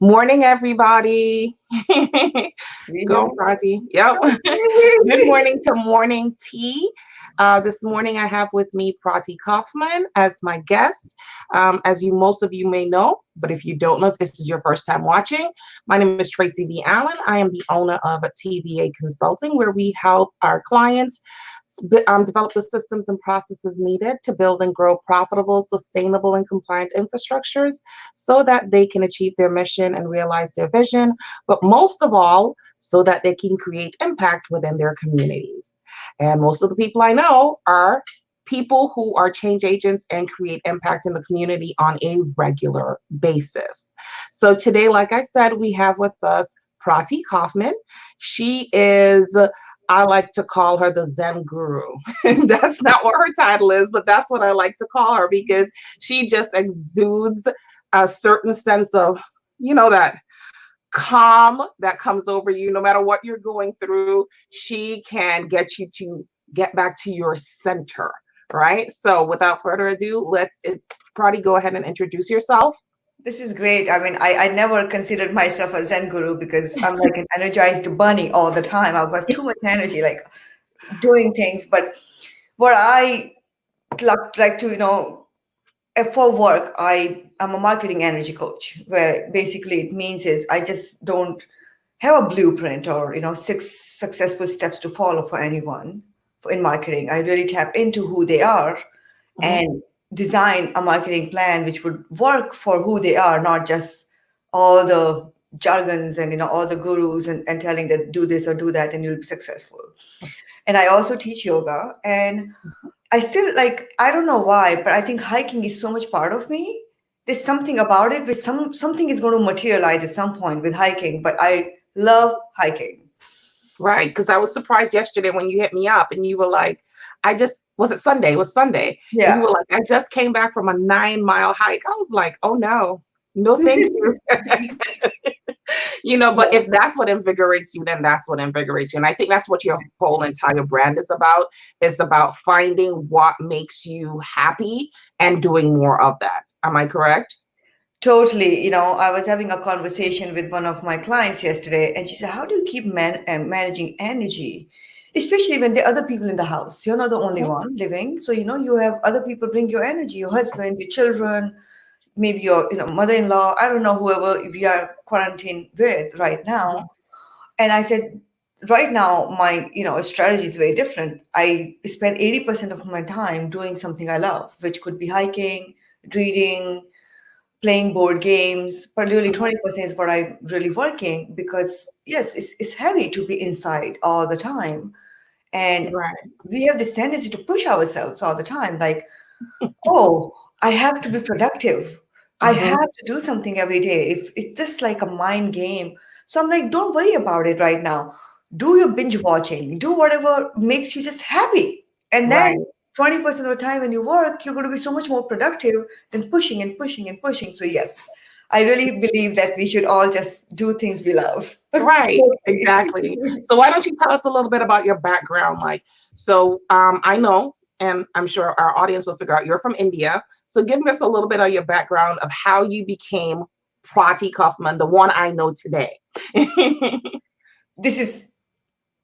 Morning, everybody. We have Go, Prati. Yep. Good morning to Morning Tea. This morning, I have with me Prati Kaufman as my guest. As you, most of you may know, but if you don't know, if this is your first time watching, my name is Tracy B. Allen. I am the owner of a TVA Consulting, where we help our clients develop the systems and processes needed to build and grow profitable, sustainable, and compliant infrastructures so that they can achieve their mission and realize their vision, but most of all, so that they can create impact within their communities. And most of the people I know are people who are change agents and create impact in the community on a regular basis. So today, like I said, we have with us Prati Kaufman. She is, I like to call her the Zen guru. That's not what her title is, but that's what I like to call her because she just exudes a certain sense of, that calm that comes over you. No matter what you're going through, she can get you to get back to your center, right? So without further ado, Prati, go ahead and introduce yourself. This is great. I mean, I never considered myself a Zen guru because I'm like an energized bunny all the time. I've got too much energy, like doing things. But what I like to, for work, I'm a marketing energy coach, where basically it means is I just don't have a blueprint or, six successful steps to follow for anyone in marketing. I really tap into who they are Mhm. and design a marketing plan which would work for who they are, not just all the jargons and all the gurus and telling that do this or do that and you'll be successful. And I also teach yoga, and I still like, I don't know why, but I think hiking is so much part of me. There's something about it which something is going to materialize at some point with hiking, but I love hiking. Right. Because I was surprised yesterday when you hit me up and you were like, was it Sunday? It was Sunday. And you Yeah. were like, I just came back from a 9 mile hike. I was like, oh no, no, thank you. But Yeah. if that's what invigorates you, then that's what invigorates you. And I think that's what your whole entire brand is about. It's about finding what makes you happy and doing more of that. Am I correct? Totally. I was having a conversation with one of my clients yesterday, and she said, how do you keep managing energy, especially when there are other people in the house? You're not the only Mhm, one living. So, you have other people bring your energy, your husband, your children, maybe your, mother-in-law, I don't know, whoever we are quarantined with right mhm. now. And I said, right now, my, strategy is very different. I spend 80% of my time doing something I love, which could be hiking, reading, playing board games, but really Mhm. 20% is what I'm really working because yes, it's heavy to be inside all the time. And Right. we have this tendency to push ourselves all the time, like, oh, I have to be productive. I Mhm. have to do something every day. If it's just like a mind game. So I'm like, don't worry about it right now. Do your binge watching, do whatever makes you just happy. And then Right. 20% of the time when you work, you're going to be so much more productive than pushing and pushing and pushing. So yes, I really believe that we should all just do things we love. Right, Totally. exactly. So why don't you tell us a little bit about your background? I know, and I'm sure our audience will figure out you're from India. So give us a little bit of your background of how you became Prati Kaufman, the one I know today. This is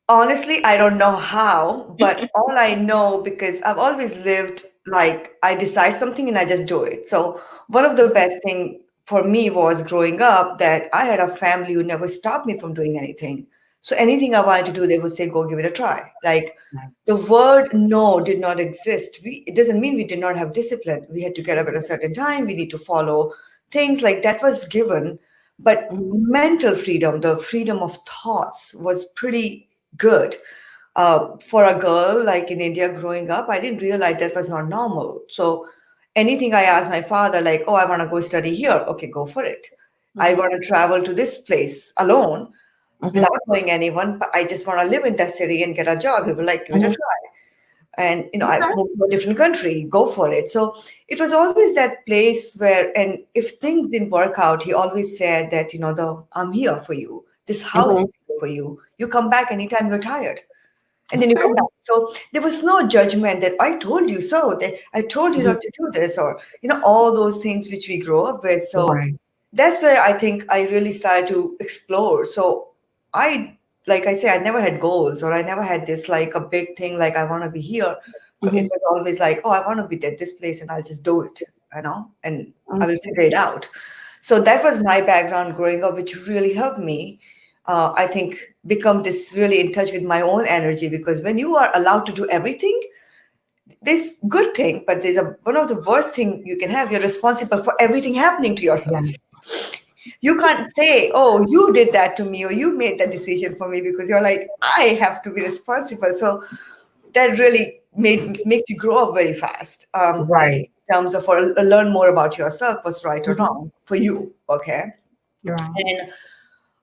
honestly, I don't know how, but all I know because I've always lived like I decide something and I just do it. So one of the best thing for me was growing up that I had a family who never stopped me from doing anything. So anything I wanted to do, they would say, go give it a try. Like Nice. the word no did not exist. It doesn't mean we did not have discipline. We had to get up at a certain time. We need to follow things like that was given. But Mhm, mental freedom, the freedom of thoughts was pretty good. For a girl like in India growing up, I didn't realize that was not normal. So anything I asked my father, like, oh, I want to go study here. Okay, go for it. I mhm, want to travel to this place alone mhm, without knowing anyone, but I just want to live in that city and get a job. He would like, give it a mhm. try. And, I Okay. moved to a different country, go for it. So it was always that place where, and if things didn't work out, he always said that, I'm here for you. This house is Mhm. here for you. You come back anytime you're tired and then you Okay. come back. So there was no judgment that I told you so, that I told you Mhm. not to do this, or all those things which we grow up with. So Right. that's where I think I really started to explore. So I, like I say, I never had goals, or I never had this like a big thing like I want to be here. But it Hmm. was always like, oh, I want to be at this place, and I'll just do it, and I will Okay. figure it out. So that was my background growing up, which really helped me, I think, become this really in touch with my own energy. Because when you are allowed to do everything, this good thing, but there's a one of the worst thing you can have. You're responsible for everything happening to yourself. Yes. You can't say, oh, you did that to me, or you made that decision for me, because you're like, I have to be responsible. So that really makes you grow up very fast, Right. in terms of, or learn more about yourself, what's right or Hmm. wrong for you. Okay. Right. And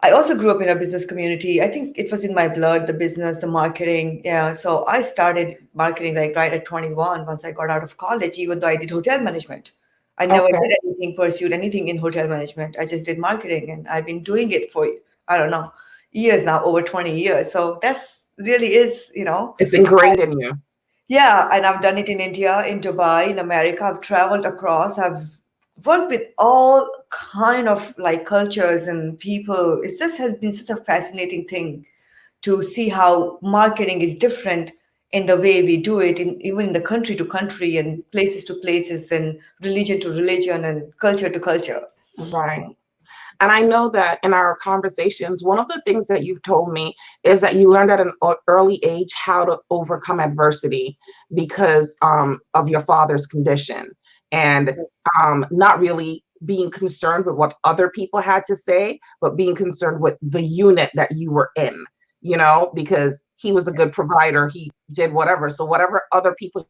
I also grew up in a business community. I think it was in my blood, the business, the marketing. Yeah. So I started marketing like right at 21 once I got out of college, even though I did hotel management. I never Okay. did anything, pursued anything in hotel management. I just did marketing, and I've been doing it for, I don't know, years now, over 20 years. So that's really is. It's ingrained in you. Yeah, and I've done it in India, in Dubai, in America. I've traveled across. I've worked with all kind of like cultures and people. It just has been such a fascinating thing to see how marketing is different in the way we do it, in even in the country to country and places to places and religion to religion and culture to culture. Right. And I know that in our conversations, one of the things that you've told me is that you learned at an early age how to overcome adversity because of your father's condition, and not really being concerned with what other people had to say, but being concerned with the unit that you were in, because he was a good provider. He did whatever. So whatever other people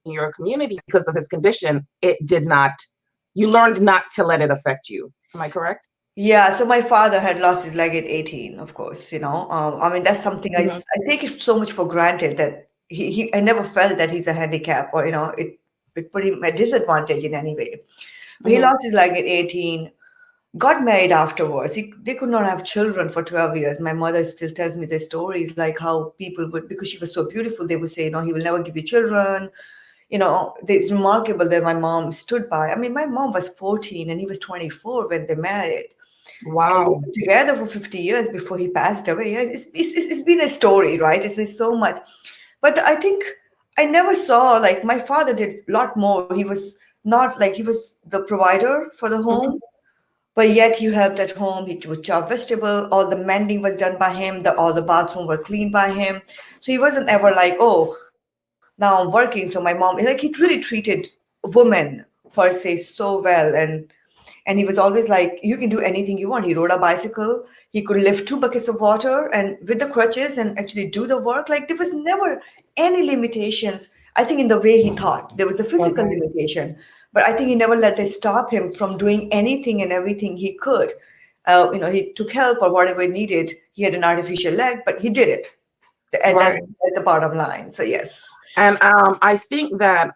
in your community, because of his condition, it did not, you learned not to let it affect you. Am I correct? Yeah, so my father had lost his leg at 18, of course, I mean, that's something Mhm. I take it so much for granted that I never felt that he's a handicap, or, it put him at disadvantage in any way. But he Mhm. lost his leg at 18, got married afterwards. They could not have children for 12 years. My mother still tells me the stories, like how people would, because she was so beautiful, they would say, he will never give you children. It's remarkable that my mom stood by. I mean, my mom was 14 and he was 24 when they married. And we Wow. were together for 50 years before he passed away. Yeah, it's been a story, right? It's so much. But I think I never saw, like, my father did a lot more. He was not like, he was the provider for the Mhm. home, but yet he helped at home. He would chop vegetable. All the mending was done by him. All the bathroom were cleaned by him. So he wasn't ever like, oh, now I'm working. So my mom, like, he really treated women per se so well, and he was always like, you can do anything you want. He rode a bicycle. He could lift 2 buckets of water and with the crutches and actually do the work. Like, there was never any limitations. I think in the way he thought, there was a physical Okay. limitation, but I think he never let it stop him from doing anything and everything he could. He took help or whatever he needed. He had an artificial leg, but he did it, and Right. that's the bottom line. So yes. And I think that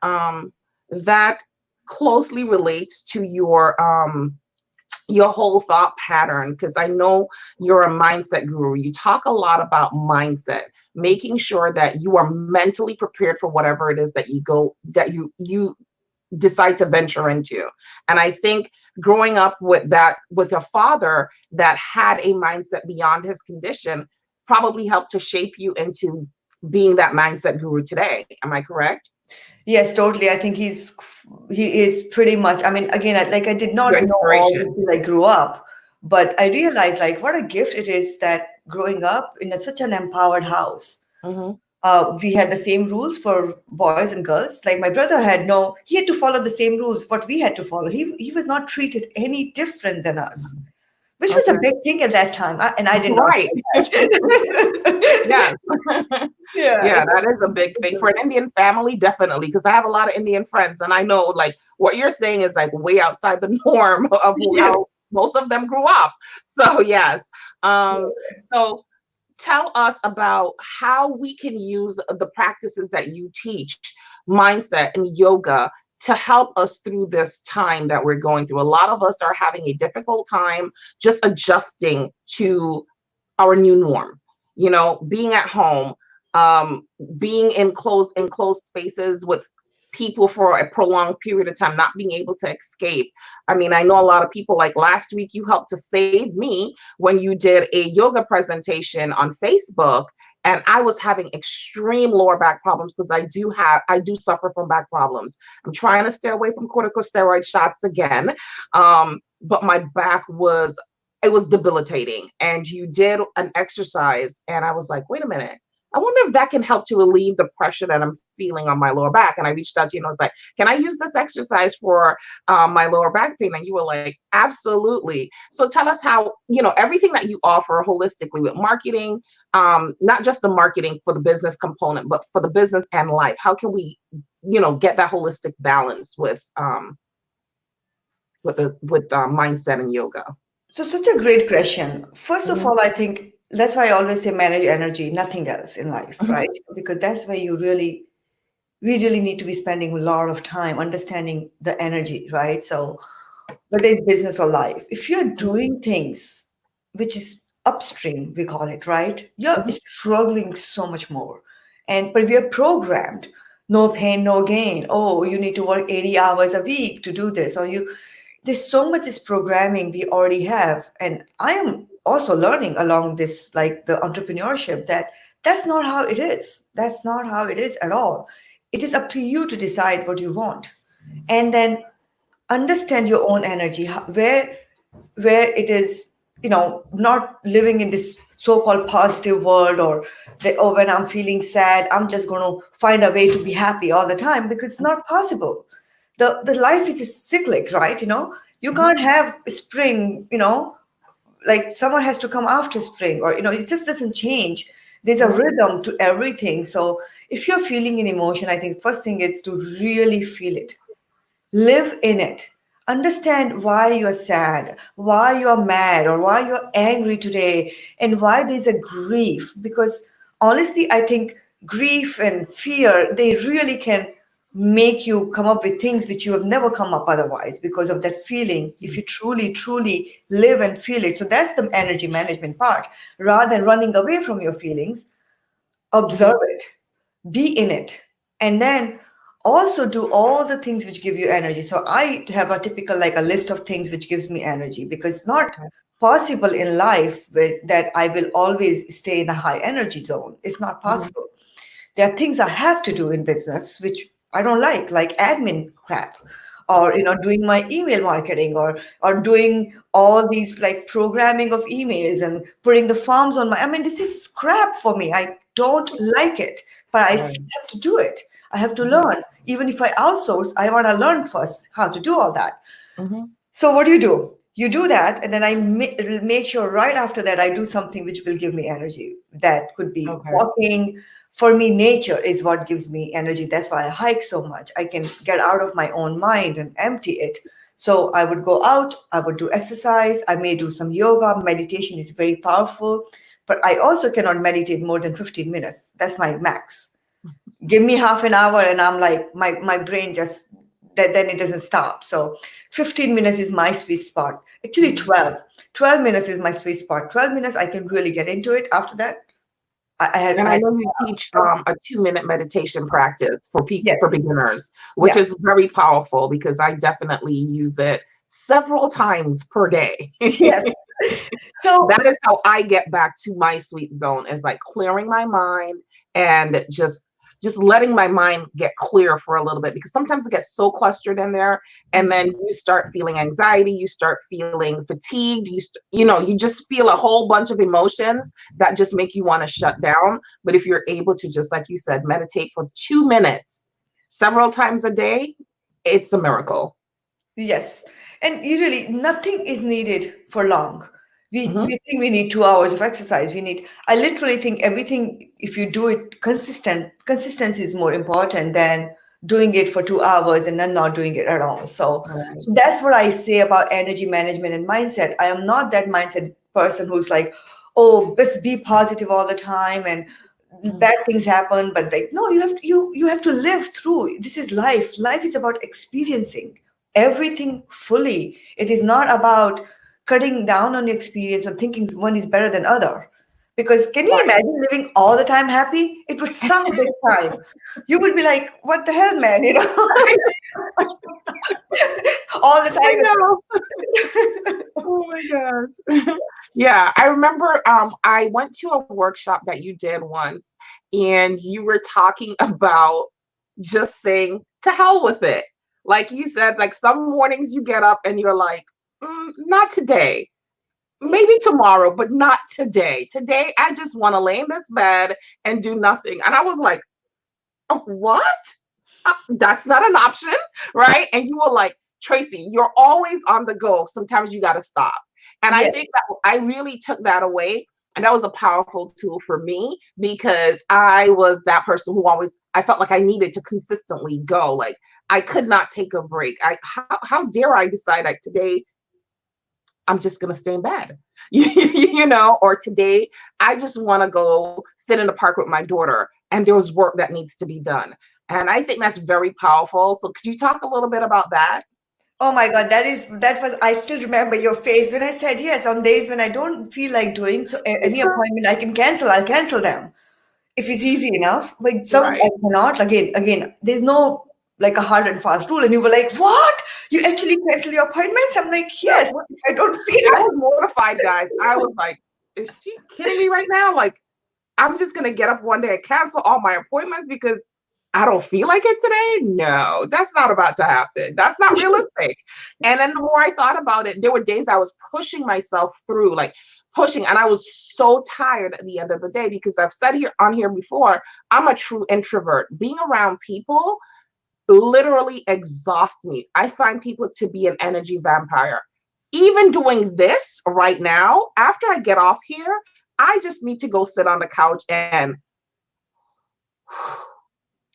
that closely relates to your whole thought pattern, because I know you're a mindset guru. You talk a lot about mindset, making sure that you are mentally prepared for whatever it is that you decide to venture into. And I think growing up with a father that had a mindset beyond his condition probably helped to shape you into being that mindset guru today. Am I correct? Yes, totally. I think he is pretty much. I mean, again, I did Your not know all this inspiration. till I grew up, but I realized like what a gift it is that growing up in such an empowered house. Hmm. We had the same rules for boys and girls. Like my brother had no, he had to follow the same rules what we had to follow. He was not treated any different than us, which was a Okay. big thing at that time. And I did not Right. know that. Yes. Yeah. Yeah, that is a big thing for an Indian family, definitely, because I have a lot of Indian friends, and I know like what you're saying is like way outside the norm of Yes. how most of them grew up. So yes. So tell us about how we can use the practices that you teach, mindset and yoga, to help us through this time that we're going through. A lot of us are having a difficult time just adjusting to our new norm, being at home, um, being in closed spaces with people for a prolonged period of time, not being able to escape. I mean, I know a lot of people, like last week, you helped to save me when you did a yoga presentation on Facebook. And I was having extreme lower back problems because I do suffer from back problems. I'm trying to stay away from corticosteroid shots again. But my back it was debilitating. And you did an exercise, and I was like, wait a minute. I wonder if that can help to relieve the pressure that I'm feeling on my lower back. And I reached out to you and I was like, can I use this exercise for my lower back pain? And you were like, absolutely. So tell us how, everything that you offer holistically with marketing, not just the marketing for the business component, but for the business and life. How can we, get that holistic balance with mindset and yoga? So, such a great question. First of Mhm, all, I think that's why I always say manage energy, nothing else in life, mhm, right? Because that's where we really need to be spending a lot of time understanding the energy, right? So, whether it's business or life, if you're mhm, doing things which is upstream, we call it, right? You're mhm, struggling so much more. But we are programmed, no pain, no gain. Oh, you need to work 80 hours a week to do this, or there's so much is programming we already have. And I am also learning along this, like the entrepreneurship, that that's not how it is. That's not how it is at all. It is up to you to decide what you want. And then understand your own energy, where it is, not living in this so-called positive world, or that, oh, when I'm feeling sad, I'm just going to find a way to be happy all the time, because it's not possible. The life is cyclic, right? You mhm, can't have spring, like summer has to come after spring, or it just doesn't change. There's a mhm, rhythm to everything. So if you're feeling an emotion, I think first thing is to really feel it, live in it, understand why you're sad, why you're mad, or why you're angry today, and why there's a grief. Because honestly, I think grief and fear, they really can make you come up with things which you have never come up otherwise, because of that feeling, if you truly live and feel it. So that's the energy management part. Rather than running away from your feelings, mhm, observe it, be in it, and then also do all the things which give you energy. So I have a typical, like a list of things which gives me energy, because it's not okay, possible in life that I will always stay in a high energy zone. It's not mhm, possible. There are things I have to do in business which I don't like admin crap, or doing my email marketing, or doing all these like programming of emails and putting the forms on my. I mean, this is crap for me. I don't like it, but I right, still have to do it. I have to mhm, learn. Even if I outsource, I want to learn first how to do all that. mhm, So what do? You do that, and then I make sure right after that I do something which will give me energy. That could be okay, walking. For me, nature is what gives me energy. That's why I hike so much. I can get out of my own mind and empty it. So I would go out, I would do exercise, I may do some yoga. Meditation is very powerful, but I also cannot meditate more than 15 minutes. That's my max. Give me half an hour and I'm like, my brain just, then it doesn't stop. So 15 minutes is my sweet spot. Actually mhm. 12 minutes is my sweet spot. 12 minutes I can really get into it. After that I had And I I know you teach a 2-minute meditation practice for people, yes. for beginners, which Yeah. is very powerful because I definitely use it several times per day. Yes. So That is how I get back to my sweet zone, is like clearing my mind and just letting my mind get clear for a little bit, because sometimes it gets so clustered in there, and then you start feeling anxiety, you start feeling fatigued, you just feel a whole bunch of emotions that just make you want to shut down. But if you're able to, just like you said, meditate for 2 minutes several times a day, it's a miracle. yes, and usually nothing is needed for long. Mhm. We think we need 2 hours of exercise. I literally think everything, if you do it consistency is more important than doing it for 2 hours and then not doing it at all. Right. So that's what I say about energy management and mindset. I am not that mindset person who's like, oh, just be positive all the time and Mhm. bad things happen. But like, no, you have to live through. This is life. Life is about experiencing everything fully. It is not about cutting down on your experience or thinking one is better than other. Because can you Right. imagine living all the time happy? It would suck big time. You would be like, what the hell, man? All the I time. know. Oh my gosh. Yeah, I remember I went to a workshop that you did once and you were talking about just saying to hell with it. Like you said, like some mornings you get up and you're like, not today. Yeah. Maybe tomorrow, but not today. Today, I just want to lay in this bed and do nothing. And I was like, oh, what? That's not an option, right? And you were like, Tracy, you're always on the go. Sometimes you got to stop. And I Yeah. think that I really took that away. And that was a powerful tool for me because I was that person who always, I felt like I needed to consistently go. Like I could not take a break. How dare I decide like today I'm just going to stay in bed, or today I just want to go sit in the park with my daughter and there's work that needs to be done. And I think that's very powerful. So could you talk a little bit about that? Oh my God, that was I still remember your face when I said yes. On days when I don't feel like doing so, any appointment I can cancel, I'll cancel them if it's easy enough. But some I Right. cannot. Again, there's no like a hard and fast rule. And you were like, what? You actually cancel your appointments? I'm like, No, yes, if I don't feel I like was mortified, guys. I was like, is she kidding me right now? Like, I'm just gonna get up one day and cancel all my appointments because I don't feel like it today. No, that's not about to happen. That's not realistic. And then the more I thought about it, there were days I was pushing myself through, like pushing, and I was so tired at the end of the day because I've said here on here before, I'm a true introvert. Being around people literally exhaust me. I find people to be an energy vampire. Even doing this right now, after I get off here, I just need to go sit on the couch and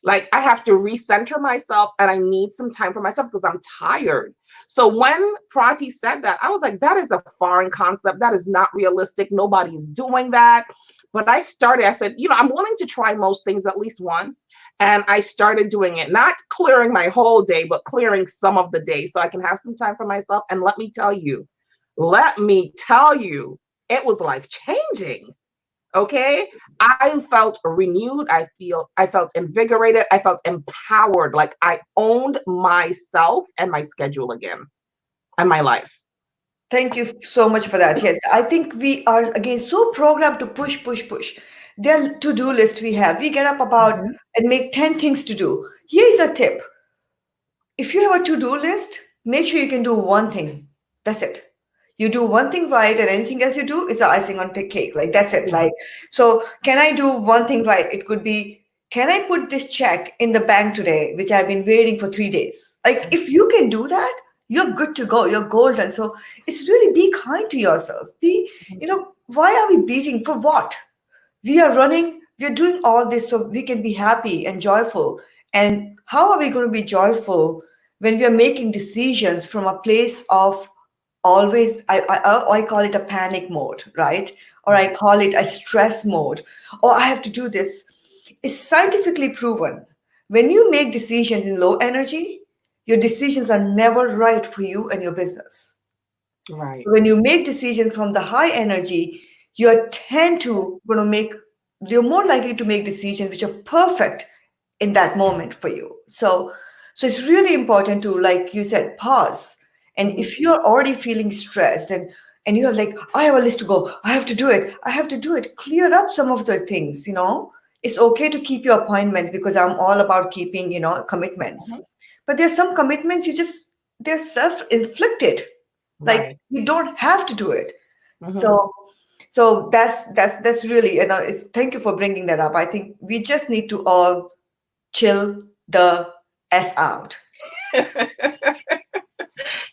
like I have to recenter myself and I need some time for myself because I'm tired. So when Prati said that, I was like, that is a foreign concept. That is not realistic. Nobody's doing that. But I said, I'm willing to try most things at least once. And I started doing it, not clearing my whole day, but clearing some of the day so I can have some time for myself. And let me tell you, it was life changing. Okay. I felt renewed. I felt invigorated. I felt empowered. Like I owned myself and my schedule again and my life. thank you so much for that. Yes, I think we are again so programmed to push, push, push. There are to-do list we have. We get up about Mhm. and make 10 things to do. Here's a tip. If you have a to-do list, make sure you can do one thing. That's it. You do one thing right, and anything else you do is the icing on the cake. Like that's it. Yeah. Like, so can I do one thing right? It could be, can I put this check in the bank today, which I've been waiting for 3 days? Like, if you can do that, you're good to go. You're golden. So it's really be kind to yourself. Why are we beating for what? We are running, we are doing all this so we can be happy and joyful. And how are we going to be joyful when we are making decisions from a place of always, I call it a panic mode, right? Or I call it a stress mode. Or I have to do this. It's scientifically proven. When you make decisions in low energy, your decisions are never right for you and your business. Right. When you make decisions from the high energy, you tend to going to make you're more likely to make decisions which are perfect in that moment for you. So it's really important to, like you said, pause. And Mhm. if you're already feeling stressed and you're like, I have a list to go, I have to do it, I have to do it, clear up some of the things. It's okay to keep your appointments because I'm all about keeping, commitments. Mhm. But there's some commitments they're self-inflicted, like Right. you don't have to do it. Mhm. So so that's really, it's thank you for bringing that up. I think we just need to all chill the s out.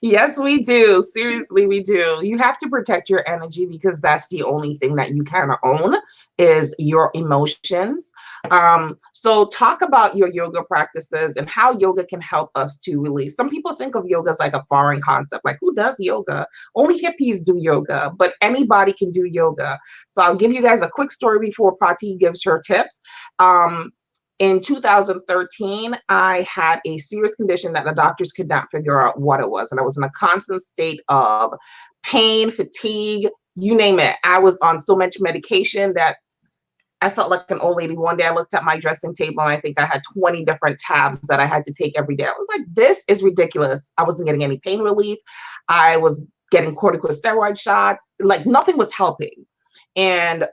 Yes, we do. Seriously, we do. You have to protect your energy because that's the only thing that you kind of own is your emotions. So talk about your yoga practices and how yoga can help us to release. Some people think of yoga as like a foreign concept, like who does yoga? Only hippies do yoga, but anybody can do yoga. So I'll give you guys a quick story before Prati gives her tips. In 2013, I had a serious condition that the doctors could not figure out what it was. And I was in a constant state of pain, fatigue, you name it. I was on so much medication that I felt like an old lady. One day I looked at my dressing table and I think I had 20 different tabs that I had to take every day. I was like, this is ridiculous. I wasn't getting any pain relief. I was getting corticosteroid shots. Like nothing was helping. And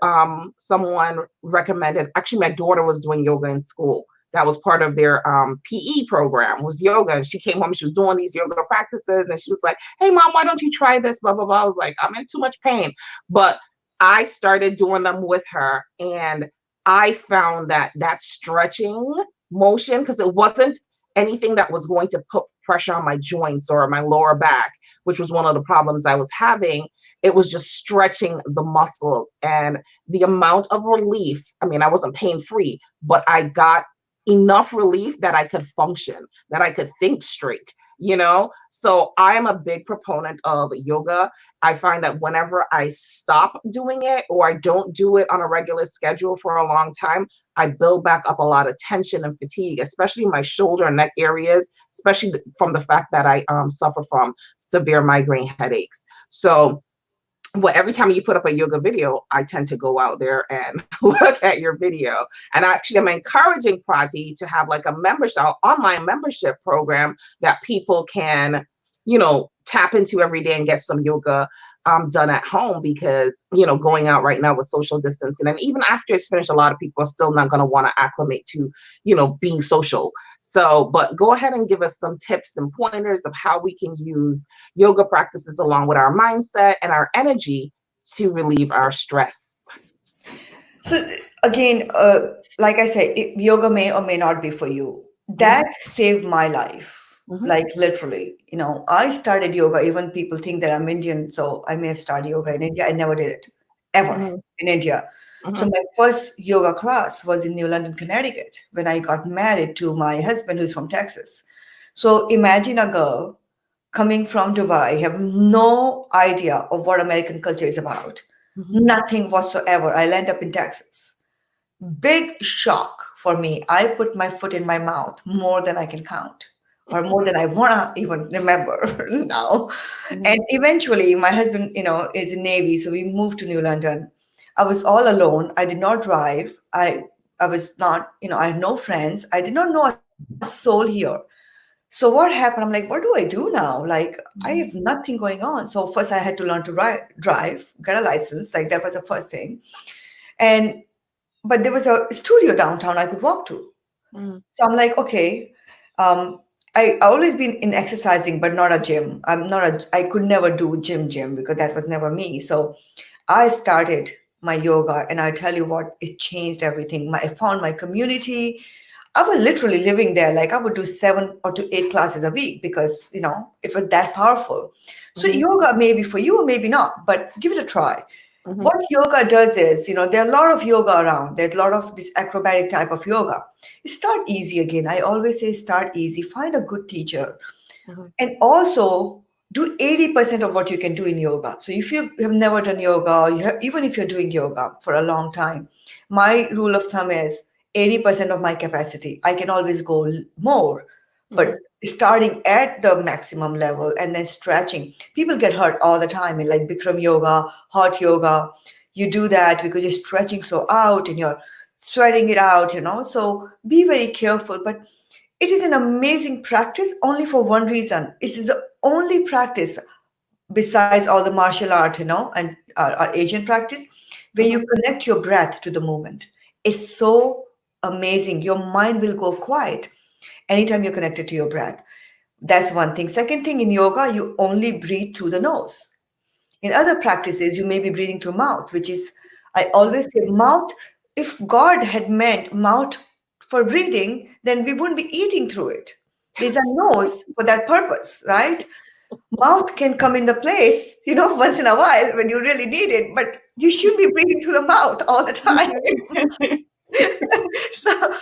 someone recommended, actually, my daughter was doing yoga in school. That was part of their PE program was yoga. And she came home, she was doing these yoga practices and she was like, hey, mom, why don't you try this? Blah, blah, blah. I was like, I'm in too much pain. But I started doing them with her and I found that that stretching motion, because it wasn't anything that was going to put pressure on my joints or my lower back, which was one of the problems I was having. It was just stretching the muscles and the amount of relief. I mean, I wasn't pain free, but I got enough relief that I could function, that I could think straight, you know? So I am a big proponent of yoga. I find that whenever I stop doing it or I don't do it on a regular schedule for a long time, I build back up a lot of tension and fatigue, especially my shoulder and neck areas, especially from the fact that I suffer from severe migraine headaches. So well, every time you put up a yoga video, I tend to go out there and look at your video. And actually, I'm encouraging Prati to have like a membership, online membership program that people can, you know, tap into every day and get some yoga done at home, because, you know, going out right now with social distancing, and even after it's finished, a lot of people are still not going to want to acclimate to, you know, being social. So, but go ahead and give us some tips and pointers of how we can use yoga practices along with our mindset and our energy to relieve our stress. So again, like I said, yoga may or may not be for you. Mm-hmm, That saved my life, mm-hmm, like literally. You know, I started yoga. Even people think that I'm Indian, so I may have started yoga in India. I never did it, ever mm-hmm, in India. So mm-hmm, my first yoga class was in New London, Connecticut, when I got married to my husband, who's from Texas. So imagine a girl coming from Dubai, have no idea of what American culture is about, mm-hmm, nothing whatsoever. I land up in Texas. Big shock for me. I put my foot in my mouth more than I can count, or more than I want to even remember now. mm-hmm, And eventually, my husband, you know, is in Navy, so we moved to New London. I was all alone. I did not drive. I was not, you know, I had no friends. I did not know a soul here. So what happened? I'm like, what do I do now? Like, I have mm-hmm, nothing going on. So first, I had to learn to drive, get a license. Like that was the first thing. And but there was a studio downtown I could walk to. mm-hmm, So I'm like, okay. Um, I always been in exercising, but not a gym. I could never do gym because that was never me. So I started my yoga, and I tell you what, it changed everything. I found my community. I was literally living there. Like I would do 7 or 8 classes a week because, you know, it was that powerful. So mm-hmm, yoga may be for you or maybe not, but give it a try. mm-hmm, What yoga does is, you know, there are a lot of yoga around. There's a lot of this acrobatic type of yoga. Start easy again. I always say start easy. Find a good teacher. mm-hmm, And also do 80% of what you can do in yoga. So if you have never done yoga, even if you're doing yoga for a long time, my rule of thumb is 80% of my capacity. I can always go more, but mm-hmm, starting at the maximum level and then stretching. People get hurt all the time in like Bikram yoga, hot yoga. You do that because you're stretching so out and you're sweating it out, you know. So be very careful. But it is an amazing practice only for one reason. It is the only practice besides all the martial art, you know, and our Asian practice, where mm-hmm, you connect your breath to the movement. It's so amazing. Your mind will go quiet anytime you're connected to your breath. That's one thing. Second thing, in yoga, you only breathe through the nose. In other practices, you may be breathing through mouth, which is, I always say, mouth, if God had meant mouth for breathing, then we wouldn't be eating through it. There's a nose for that purpose, right? Mouth can come in the place, you know, once in a while when you really need it, but you should be breathing through the mouth all the time. so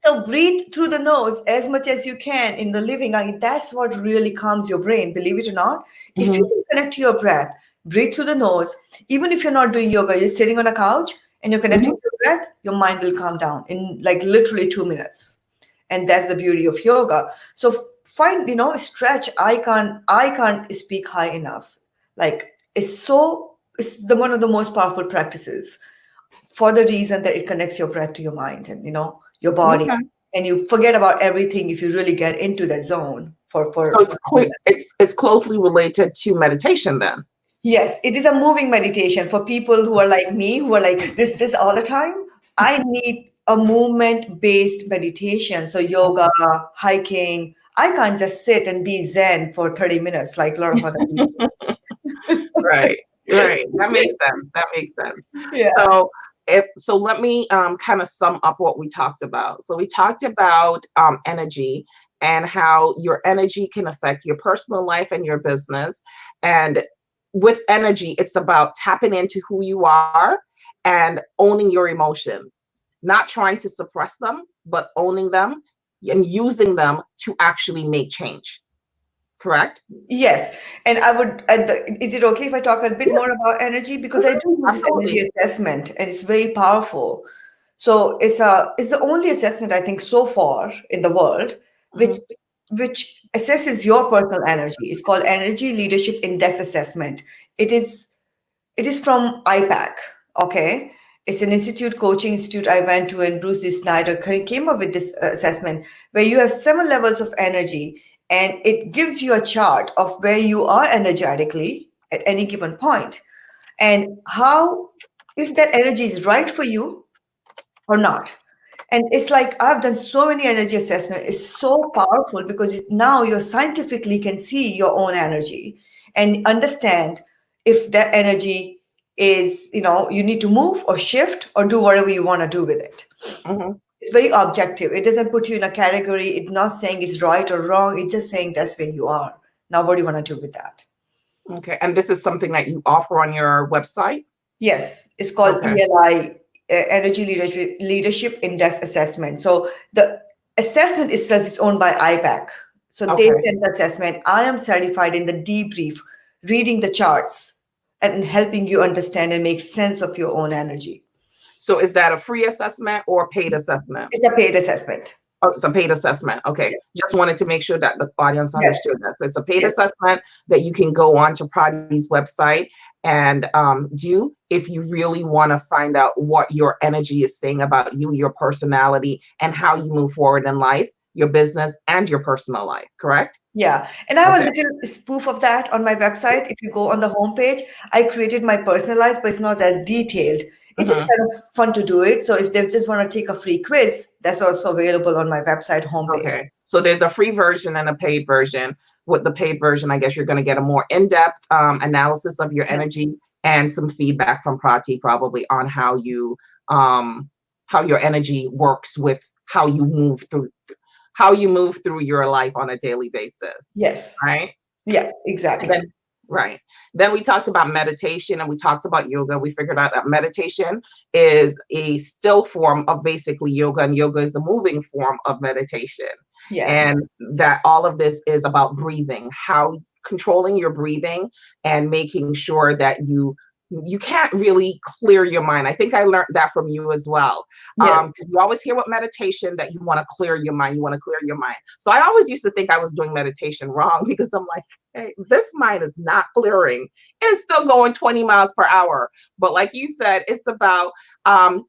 so breathe through the nose as much as you can in the living. I mean, that's what really calms your brain, believe it or not. If you mm-hmm, can connect to your breath, breathe through the nose, even if you're not doing yoga, you're sitting on a couch and you're connecting to your breath, your mind will calm down in like literally 2 minutes. And that's the beauty of yoga. So find, you know, stretch. I can't speak high enough. Like it's so it's the one of the most powerful practices for the reason that it connects your breath to your mind and your body, Okay. and you forget about everything if you really get into that zone for So it's doing clear, that. it's closely related to meditation then. Yes, it is a moving meditation for people who are like me, who are like this all the time. I need a movement based meditation. So yoga, hiking. I can't just sit and be zen for 30 minutes like a lot of other people. Right, right. That makes sense. That makes sense. Yeah. So so let me kind of sum up what we talked about. So we talked about energy and how your energy can affect your personal life and your business. And with energy, it's about tapping into who you are and owning your emotions, not trying to suppress them, but owning them and using them to actually make change. Correct? Yes, and I would. Is it okay if I talk a bit Yeah, more about energy because I mhm, do use energy absolutely. assessment and it's very powerful. So it's the only assessment I think so far in the world which Mhm, which assesses your personal energy. It's called Energy Leadership Index Assessment. It is it is from IPAC, okay? It's an institute, coaching institute I went to, and Bruce D. Snyder came up with this assessment where you have 7 levels of energy, and it gives you a chart of where you are energetically at any given point, and how, if that energy is right for you or not. And it's like I've done so many energy assessment. It's so powerful because now you scientifically can see your own energy and understand if that energy is, you need to move or shift or do whatever you want to do with it. mhm. It's very objective. It doesn't put you in a category. It's not saying it's right or wrong. It's just saying that's where you are. Now, what do you want to do with that? Okay, and this is something that you offer on your website? Yes, it's called Okay, ELI, Energy Leadership Index Assessment. So the assessment itself is owned by IPAC. So they okay. send the assessment. I am certified in the debrief, reading the charts and helping you understand and make sense of your own energy. So is that a free assessment or paid assessment? It's a paid assessment. Oh, it's a paid assessment. Okay. Yes, Just wanted to make sure that the audience yes, understood that. So it's a paid yes. assessment that you can go on to Prati's website and do if you really want to find out what your energy is saying about you, your personality, and how you move forward in life, your business, and your personal life. Correct? Yeah, and I have a Okay. little spoof of that on my website. If you go on the homepage, I created my personalized, but it's not as detailed. It's just Mhm. kind of fun to do it. So if they just want to take a free quiz, that's also available on my website homepage. Okay. So there's a free version and a paid version. With the paid version, I guess you're going to get a more in-depth analysis of your Yeah. energy and some feedback from Prati probably on um, how your energy works with how you move through your life on a daily basis, Yes. right? Yeah, And exactly. then, right. Then we talked about meditation and we talked about yoga. We figured out that meditation is a still form of basically yoga, and yoga is a moving form of meditation. Yes. And that all of this is about breathing, how controlling your breathing and making sure that you can't really clear your mind. I think I learned that from you as well. Yes. Because you always hear with meditation that you want to clear your mind, you want to clear your mind. So I always used to think I was doing meditation wrong because I'm like, hey, this mind is not clearing. It's still going 20 miles per hour. But like you said, it's about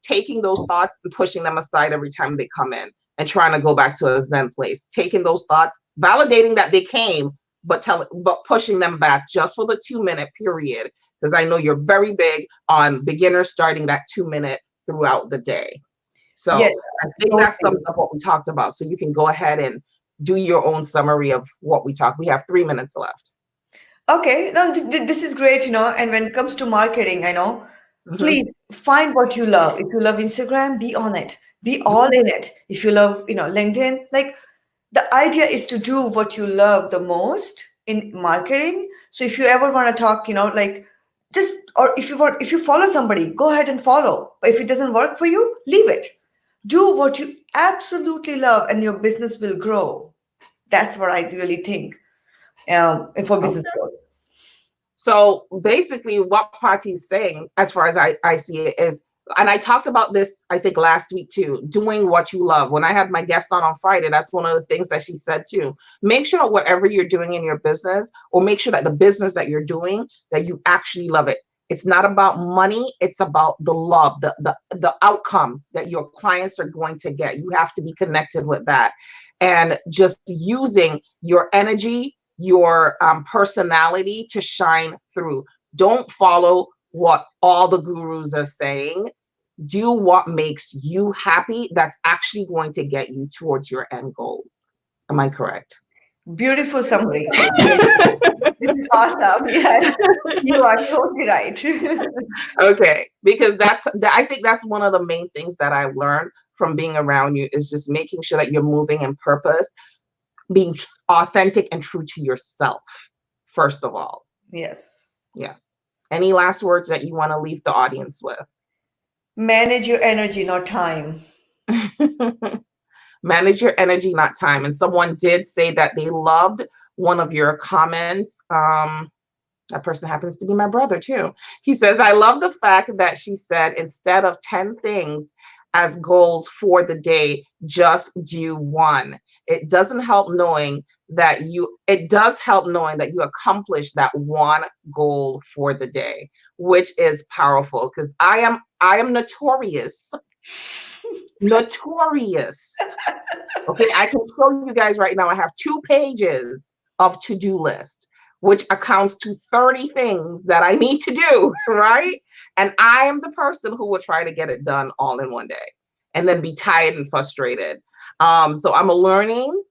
taking those thoughts and pushing them aside every time they come in and trying to go back to a Zen place, taking those thoughts, validating that they came, but pushing them back just for the 2 minute period. Because I know you're very big on beginners starting that 2 minute throughout the day. Yes. So I think that sums Totally. up what we talked about. So you can go ahead and do your own summary of what we talked. We have 3 minutes left. Okay. No, this is great, And when it comes to marketing, I know, Mhm. please find what you love. If you love Instagram, be on it. Be all in it. If you love, LinkedIn, like the idea is to do what you love the most in marketing. So if you ever want to talk, like just or if you follow somebody, go ahead and follow. But if it doesn't work for you, leave it. Do what you absolutely love and your business will grow. That's what I really think. And for business Okay. growth. So basically, what Prati's saying, as far as I see it, is, and I talked about this, I think, last week too, doing what you love. When I had my guest on Friday, that's one of the things that she said too. Make sure whatever you're doing in your business, or make sure that the business that you're doing, that you actually love it. It's not about money. It's about the love, the outcome that your clients are going to get. You have to be connected with that. And just using your energy, your personality to shine through. Don't follow what all the gurus are saying. Do what makes you happy. That's actually going to get you towards your end goal. Am I correct? Beautiful summary. This is awesome. Yes, you are totally right. Okay, because I think that's one of the main things that I learned from being around you is just making sure that you're moving in purpose, being authentic and true to yourself, first of all. Yes. Yes. Any last words that you want to leave the audience with? Manage your energy, not time. Manage your energy, not time. And someone did say that they loved one of your comments. That person happens to be my brother too. He says, I love the fact that she said, instead of 10 things as goals for the day, just do one. It does help knowing that you accomplish that one goal for the day, which is powerful because I am notorious. Okay, I can show you guys right now. I have 2 pages of to-do list, which accounts to 30 things that I need to do, right? And I am the person who will try to get it done all in one day and then be tired and frustrated. So I'm learning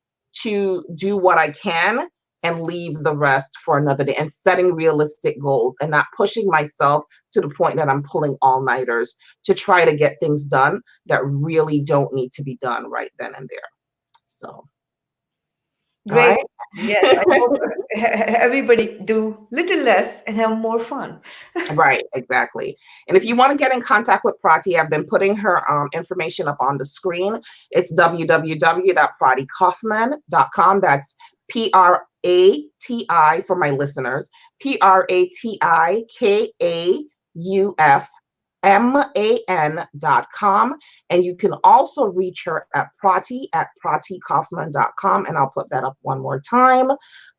to do what I can and leave the rest for another day and setting realistic goals and not pushing myself to the point that I'm pulling all-nighters to try to get things done that really don't need to be done right then and there. So, all Great. right. Yes, I hope everybody do little less and have more fun. Right, exactly. And if you want to get in contact with Prati, I've been putting her information up on the screen. It's www.pratikaufman.com. That's Prati for my listeners, PratikaufMan.com. And you can also reach her at Prati@pratikaufman.com. And I'll put that up one more time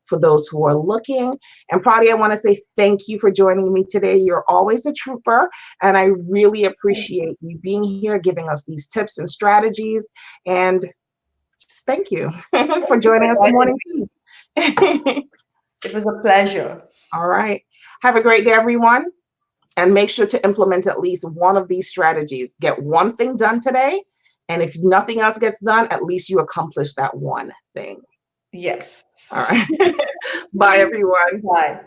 for those who are looking. And Prati, I want to say thank you for joining me today. You're always a trooper, and I really appreciate you being here, giving us these tips and strategies. And just thank you for Thank you for joining us for inviting Morning me. Tea. It was a pleasure. All right. Have a great day, everyone. And make sure to implement at least one of these strategies. Get one thing done today. And if nothing else gets done, at least you accomplish that one thing. Yes. All right. Bye, everyone. Bye.